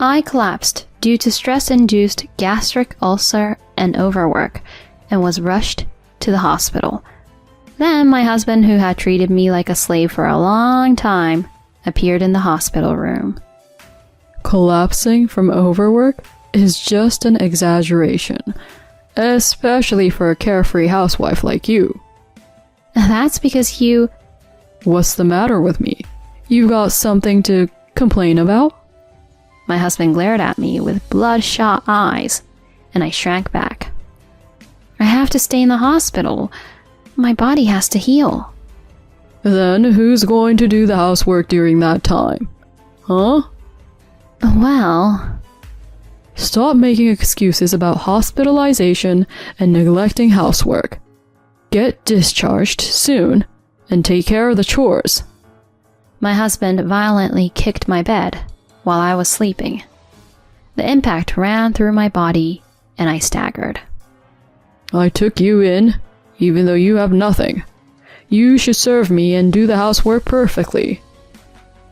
I collapsed due to stress-induced gastric ulcer and overwork and was rushed to the hospital. Then my husband, who had treated me like a slave for a long time, appeared in the hospital room. Collapsing from overwork is just an exaggeration, especially for a carefree housewife like you. That's because you... What's the matter with me? You got something to complain about? My husband glared at me with bloodshot eyes, and I shrank back. I have to stay in the hospital. My body has to heal. Then who's going to do the housework during that time? Huh? Well... Stop making excuses about hospitalization and neglecting housework. Get discharged soon and take care of the chores. My husband violently kicked my bed while I was sleeping. The impact ran through my body and I staggered. I took you in, even though you have nothing. You should serve me and do the housework perfectly.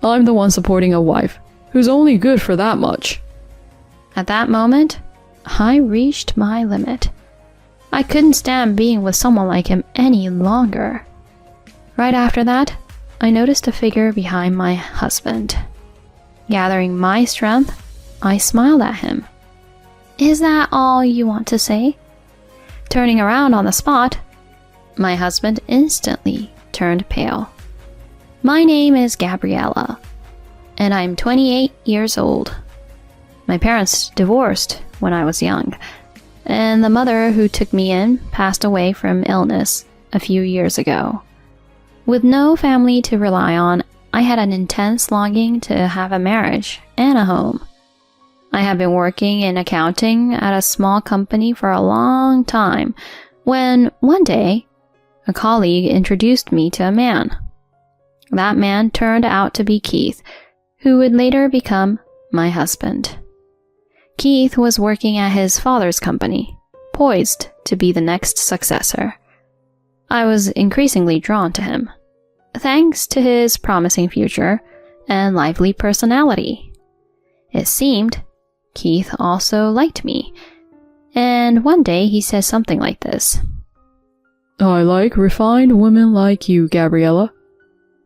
I'm the one supporting a wife who's only good for that much. At that moment, I reached my limit. I couldn't stand being with someone like him any longer. Right after that, I noticed a figure behind my husband. Gathering my strength, I smiled at him. Is that all you want to say? Turning around on the spot, my husband instantly turned pale. My name is Gabriella, and I'm 28 years old. My parents divorced when I was young, and the mother who took me in passed away from illness a few years ago. With no family to rely on, I had an intense longing to have a marriage and a home. I had been working in accounting at a small company for a long time when, one day, a colleague introduced me to a man. That man turned out to be Keith, who would later become my husband. Keith was working at his father's company, poised to be the next successor. I was increasingly drawn to him, thanks to his promising future and lively personality. It seemed Keith also liked me, and one day he said something like this. I like refined women like you, Gabriella.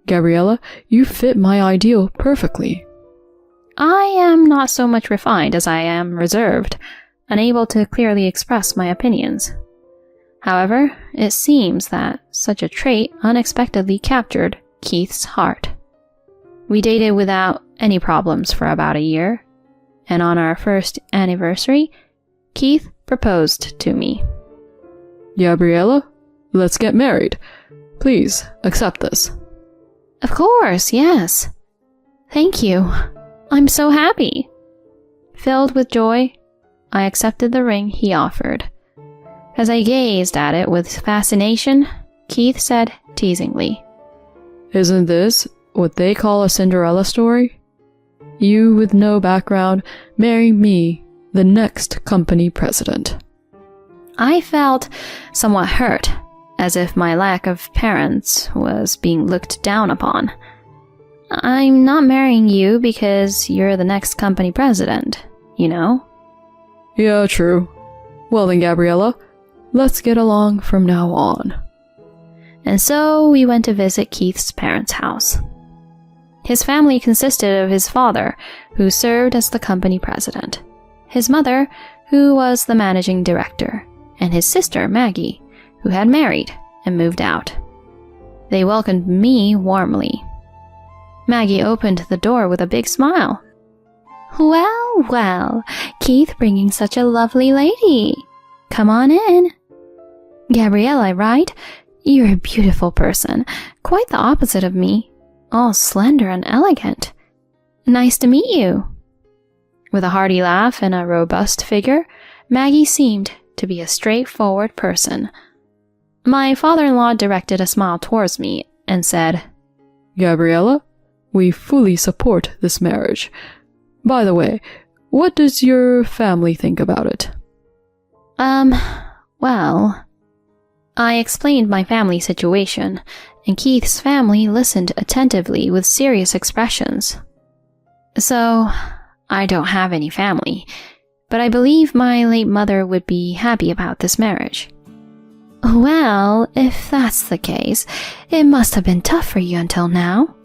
Gabriella, you fit my ideal perfectly. I am not so much refined as I am reserved, unable to clearly express my opinions. However, it seems that such a trait unexpectedly captured Keith's heart. We dated without any problems for about a year, and on our first anniversary, Keith proposed to me. Gabriella, let's get married. Please, accept this. Of course, yes. Thank you. I'm so happy. Filled with joy, I accepted the ring he offered. As I gazed at it with fascination, Keith said teasingly, Isn't this what they call a Cinderella story? You with no background marrying me, the next company president. I felt somewhat hurt, as if my lack of parents was being looked down upon. I'm not marrying you because you're the next company president, you know? Yeah, true. Well then, Gabriella, let's get along from now on. And so we went to visit Keith's parents' house. His family consisted of his father, who served as the company president, his mother, who was the managing director, and his sister, Maggie, who had married and moved out. They welcomed me warmly. Maggie opened the door with a big smile. Well, well, Keith bringing such a lovely lady. Come on in. Gabriella, right? You're a beautiful person, quite the opposite of me, all slender and elegant. Nice to meet you. With a hearty laugh and a robust figure, Maggie seemed to be a straightforward person. My father-in-law directed a smile towards me and said, Gabriella, we fully support this marriage. By the way, what does your family think about it? Well, I explained my family situation, and Keith's family listened attentively with serious expressions. So, I don't have any family, but I believe my late mother would be happy about this marriage. Well, if that's the case, it must have been tough for you until now.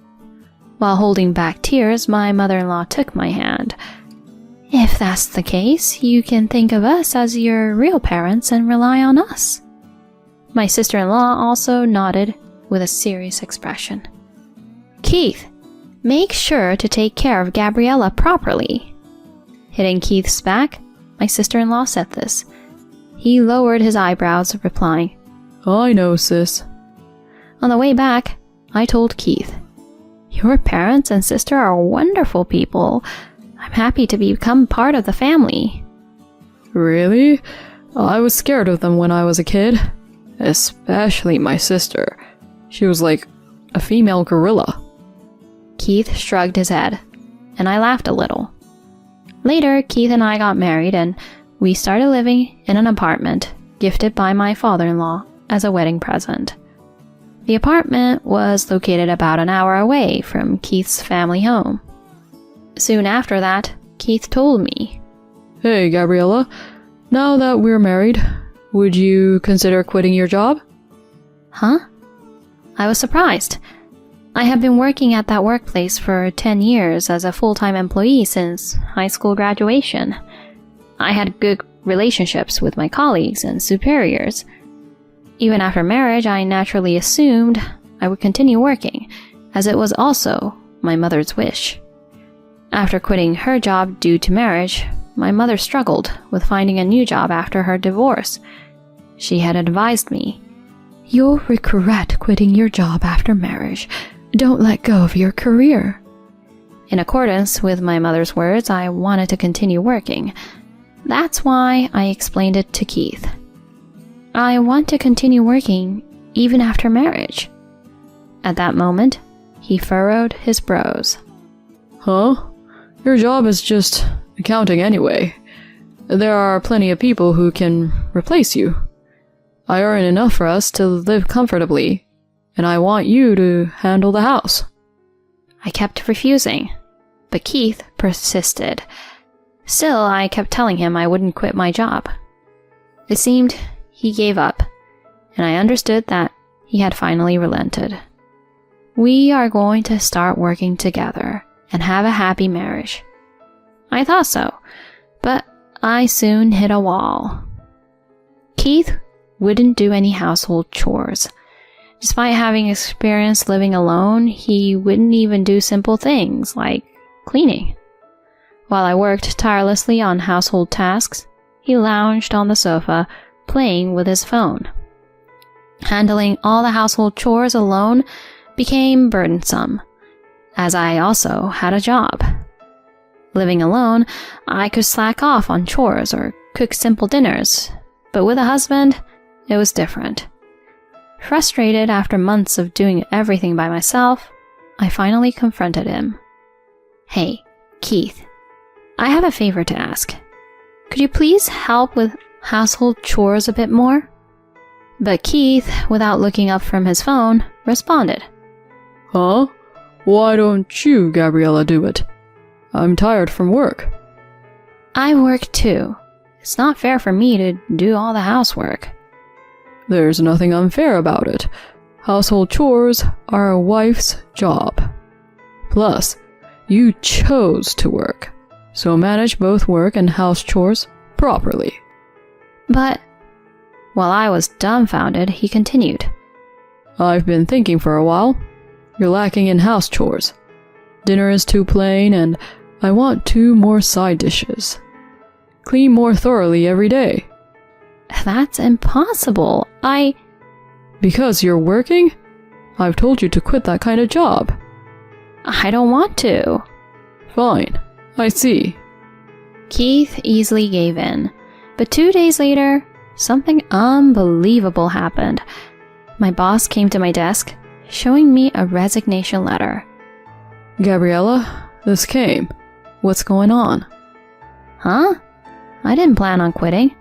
While holding back tears, my mother-in-law took my hand. If that's the case, you can think of us as your real parents and rely on us. My sister-in-law also nodded with a serious expression. Keith, make sure to take care of Gabriella properly. Hitting Keith's back, my sister-in-law said this. He lowered his eyebrows, replying, I know, sis. On the way back, I told Keith, Your parents and sister are wonderful people. I'm happy to become part of the family. Really? I was scared of them when I was a kid. Especially my sister. She was like a female gorilla. Keith shrugged his head, and I laughed a little. Later, Keith and I got married, and we started living in an apartment gifted by my father-in-law as a wedding present. The apartment was located about an hour away from Keith's family home. Soon after that, Keith told me, Hey, Gabriella, now that we're married, would you consider quitting your job? Huh? I was surprised. I have been working at that workplace for 10 years as a full-time employee since high school graduation. I had good relationships with my colleagues and superiors. Even after marriage, I naturally assumed I would continue working, as it was also my mother's wish. After quitting her job due to marriage, my mother struggled with finding a new job after her divorce. She had advised me, You'll regret quitting your job after marriage. Don't let go of your career. In accordance with my mother's words, I wanted to continue working. That's why I explained it to Keith. I want to continue working even after marriage. At that moment, he furrowed his brows. Huh? Your job is just accounting anyway. There are plenty of people who can replace you. I earn enough for us to live comfortably, and I want you to handle the house. I kept refusing, but Keith persisted. Still, I kept telling him I wouldn't quit my job. It seemed he gave up, and I understood that he had finally relented. We are going to start working together and have a happy marriage. I thought so, but I soon hit a wall. Keith wouldn't do any household chores. Despite having experience living alone, he wouldn't even do simple things like cleaning. While I worked tirelessly on household tasks, he lounged on the sofa, playing with his phone. Handling all the household chores alone became burdensome, as I also had a job. Living alone, I could slack off on chores or cook simple dinners, but with a husband, it was different. Frustrated after months of doing everything by myself, I finally confronted him. Hey, Keith, I have a favor to ask. Could you please help with household chores a bit more? But Keith, without looking up from his phone, responded. Huh? Why don't you, Gabriella, do it? I'm tired from work. I work too. It's not fair for me to do all the housework. There's nothing unfair about it. Household chores are a wife's job. Plus, you chose to work, so manage both work and house chores properly. But, while I was dumbfounded, he continued. I've been thinking for a while. You're lacking in house chores. Dinner is too plain, and I want 2 more side dishes. Clean more thoroughly every day. That's impossible. Because you're working? I've told you to quit that kind of job. I don't want to. Fine, I see. Keith easily gave in, but 2 days later, something unbelievable happened. My boss came to my desk, showing me a resignation letter. Gabriella, this came. What's going on? Huh? I didn't plan on quitting.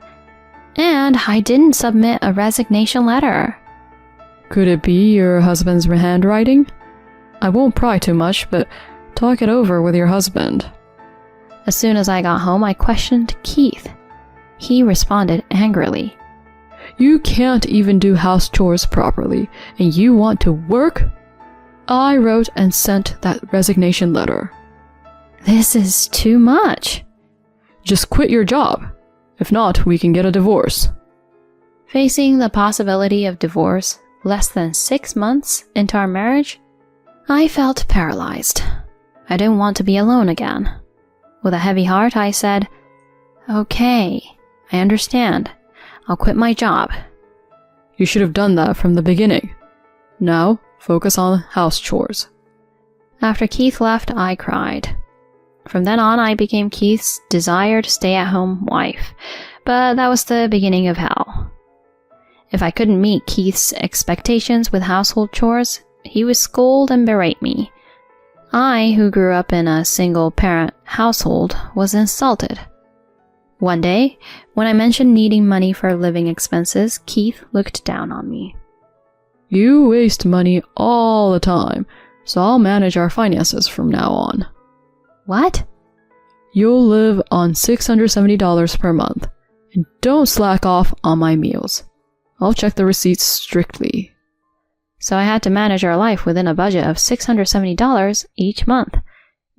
And I didn't submit a resignation letter. Could it be your husband's handwriting? I won't pry too much, but talk it over with your husband. As soon as I got home, I questioned Keith. He responded angrily. You can't even do house chores properly, and you want to work? I wrote and sent that resignation letter. This is too much. Just quit your job. If not, we can get a divorce. Facing the possibility of divorce less than 6 months into our marriage, I felt paralyzed. I didn't want to be alone again. With a heavy heart, I said, "Okay, I understand. I'll quit my job." You should have done that from the beginning. Now, focus on house chores. After Keith left, I cried. From then on, I became Keith's desired stay-at-home wife, but that was the beginning of hell. If I couldn't meet Keith's expectations with household chores, he would scold and berate me. I, who grew up in a single-parent household, was insulted. One day, when I mentioned needing money for living expenses, Keith looked down on me. You waste money all the time, so I'll manage our finances from now on. What? You'll live on $670 per month, and don't slack off on my meals. I'll check the receipts strictly. So I had to manage our life within a budget of $670 each month,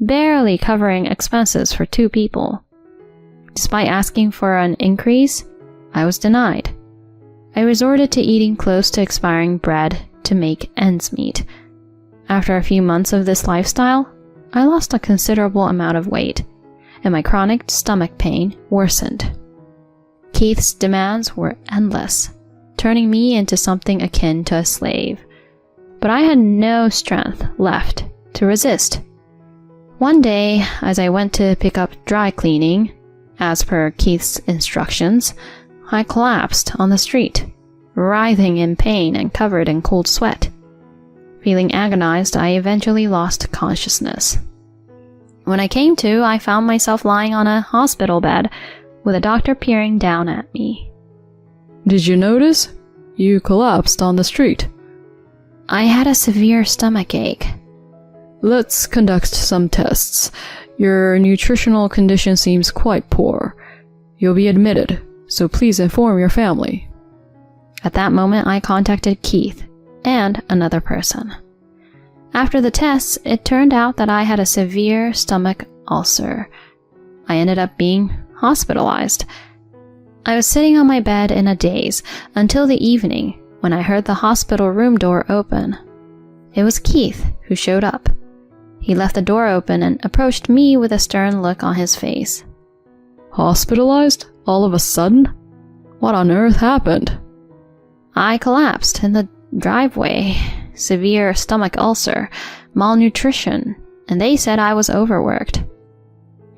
barely covering expenses for 2 people. Despite asking for an increase, I was denied. I resorted to eating close to expiring bread to make ends meet. After a few months of this lifestyle, I lost a considerable amount of weight, and my chronic stomach pain worsened. Keith's demands were endless, turning me into something akin to a slave. But I had no strength left to resist. One day, as I went to pick up dry cleaning, as per Keith's instructions, I collapsed on the street, writhing in pain and covered in cold sweat. Feeling agonized, I eventually lost consciousness. When I came to, I found myself lying on a hospital bed with a doctor peering down at me. Did you notice? You collapsed on the street. I had a severe stomach ache. Let's conduct some tests. Your nutritional condition seems quite poor. You'll be admitted, so please inform your family. At that moment, I contacted Keith and another person. After the tests, it turned out that I had a severe stomach ulcer. I ended up being hospitalized. I was sitting on my bed in a daze until the evening when I heard the hospital room door open. It was Keith who showed up. He left the door open and approached me with a stern look on his face. Hospitalized? All of a sudden? What on earth happened? I collapsed in the driveway. Severe stomach ulcer, malnutrition, and they said I was overworked.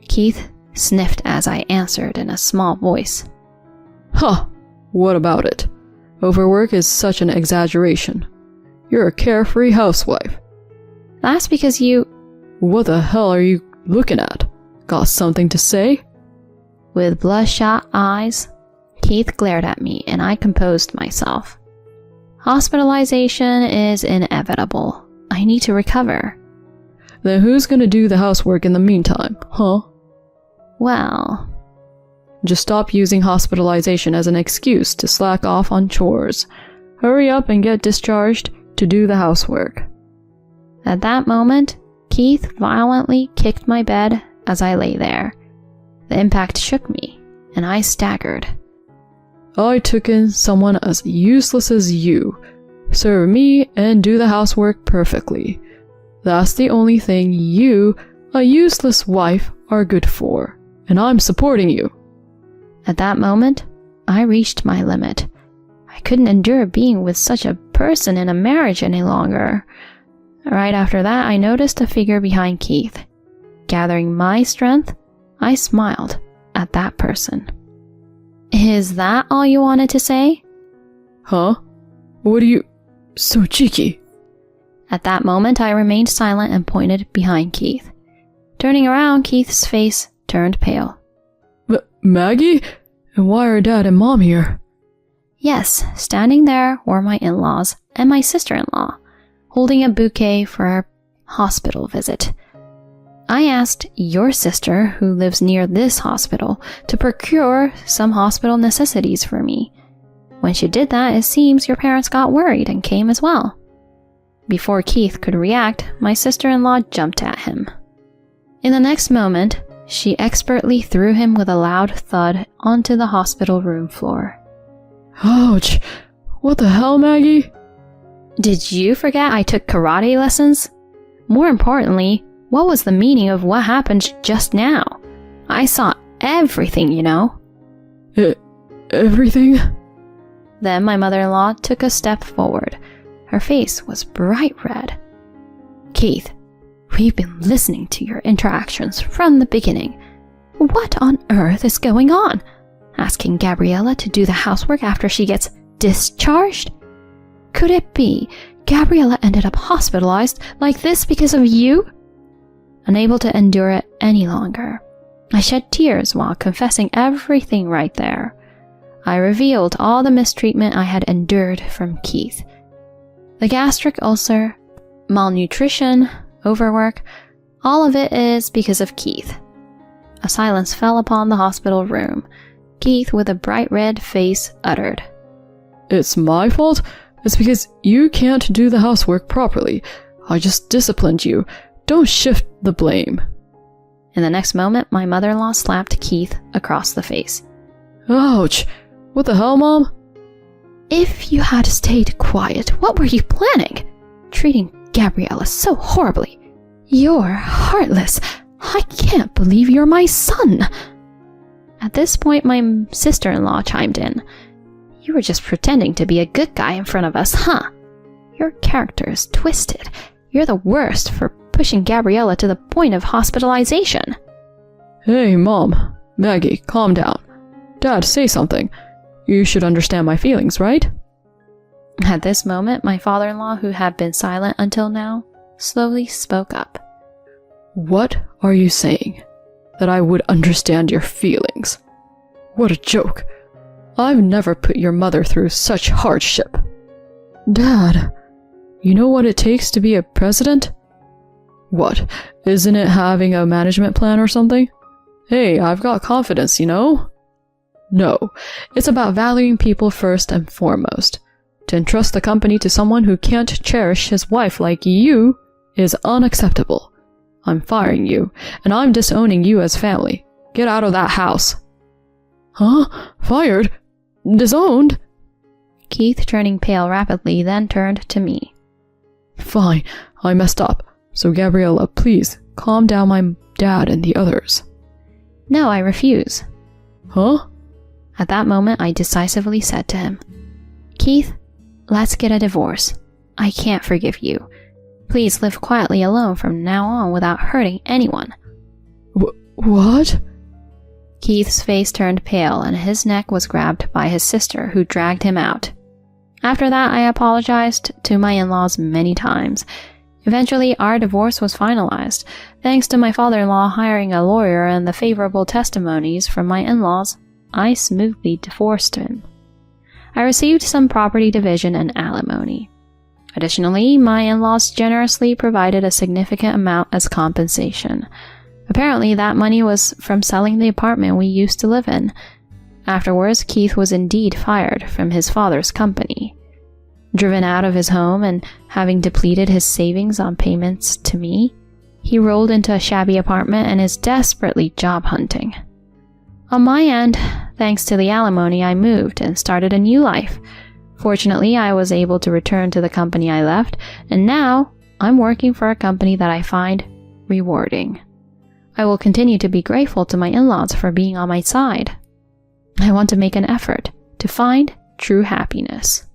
Keith sniffed as I answered in a small voice. Huh, what about it? Overwork is such an exaggeration. You're a carefree housewife. That's because you... What the hell are you looking at? Got something to say? With bloodshot eyes, Keith glared at me and I composed myself. Hospitalization is inevitable. I need to recover. Then who's gonna do the housework in the meantime, huh? Well... Just stop using hospitalization as an excuse to slack off on chores. Hurry up and get discharged to do the housework. At that moment, Keith violently kicked my bed as I lay there. The impact shook me, and I staggered. I took in someone as useless as you. Serve me and do the housework perfectly. That's the only thing you, a useless wife, are good for, and I'm supporting you. At that moment, I reached my limit. I couldn't endure being with such a person in a marriage any longer. Right after that, I noticed a figure behind Keith. Gathering my strength, I smiled at that person. Is that all you wanted to say? Huh? What are you... so cheeky? At that moment, I remained silent and pointed behind Keith. Turning around, Keith's face turned pale. Maggie? And why are Dad and Mom here? Yes, standing there were my in-laws and my sister-in-law, holding a bouquet for our hospital visit. I asked your sister, who lives near this hospital, to procure some hospital necessities for me. When she did that, it seems your parents got worried and came as well." Before Keith could react, my sister-in-law jumped at him. In the next moment, she expertly threw him with a loud thud onto the hospital room floor. Ouch! What the hell, Maggie? Did you forget I took karate lessons? More importantly, what was the meaning of what happened just now? I saw everything, you know. Everything? Then my mother-in-law took a step forward. Her face was bright red. "Keith, we've been listening to your interactions from the beginning. What on earth is going on? Asking Gabriella to do the housework after she gets discharged? Could it be Gabriella ended up hospitalized like this because of you?" Unable to endure it any longer, I shed tears while confessing everything right there. I revealed all the mistreatment I had endured from Keith. The gastric ulcer, malnutrition, overwork, all of it is because of Keith. A silence fell upon the hospital room. Keith, with a bright red face, uttered, "It's my fault? It's because you can't do the housework properly. I just disciplined you. Don't shift the blame." In the next moment, my mother-in-law slapped Keith across the face. Ouch! What the hell, Mom? "If you had stayed quiet, what were you planning? Treating Gabriella so horribly. You're heartless. I can't believe you're my son." At this point, my sister-in-law chimed in. "You were just pretending to be a good guy in front of us, huh? Your character is twisted. You're the worst for pushing Gabriella to the point of hospitalization." Hey, Mom. Maggie, calm down. Dad, say something. You should understand my feelings, right? At this moment, my father-in-law, who had been silent until now, slowly spoke up. What are you saying? That I would understand your feelings? What a joke. I've never put your mother through such hardship. Dad, you know what it takes to be a president? What, isn't it having a management plan or something? Hey, I've got confidence, you know? No, it's about valuing people first and foremost. To entrust the company to someone who can't cherish his wife like you is unacceptable. I'm firing you, and I'm disowning you as family. Get out of that house. Huh? Fired? Disowned? Keith, turning pale rapidly, then turned to me. Fine, I messed up. So Gabriella, please, calm down my dad and the others. No, I refuse. Huh? At that moment, I decisively said to him, Keith, let's get a divorce. I can't forgive you. Please live quietly alone from now on without hurting anyone. What? Keith's face turned pale and his neck was grabbed by his sister, who dragged him out. After that, I apologized to my in-laws many times. Eventually, our divorce was finalized, thanks to my father-in-law hiring a lawyer and the favorable testimonies from my in-laws. I smoothly divorced him. I received some property division and alimony. Additionally, my in-laws generously provided a significant amount as compensation. Apparently, that money was from selling the apartment we used to live in. Afterwards, Keith was indeed fired from his father's company. Driven out of his home and having depleted his savings on payments to me, he rolled into a shabby apartment and is desperately job hunting. On my end, thanks to the alimony, I moved and started a new life. Fortunately, I was able to return to the company I left, and now I'm working for a company that I find rewarding. I will continue to be grateful to my in-laws for being on my side. I want to make an effort to find true happiness.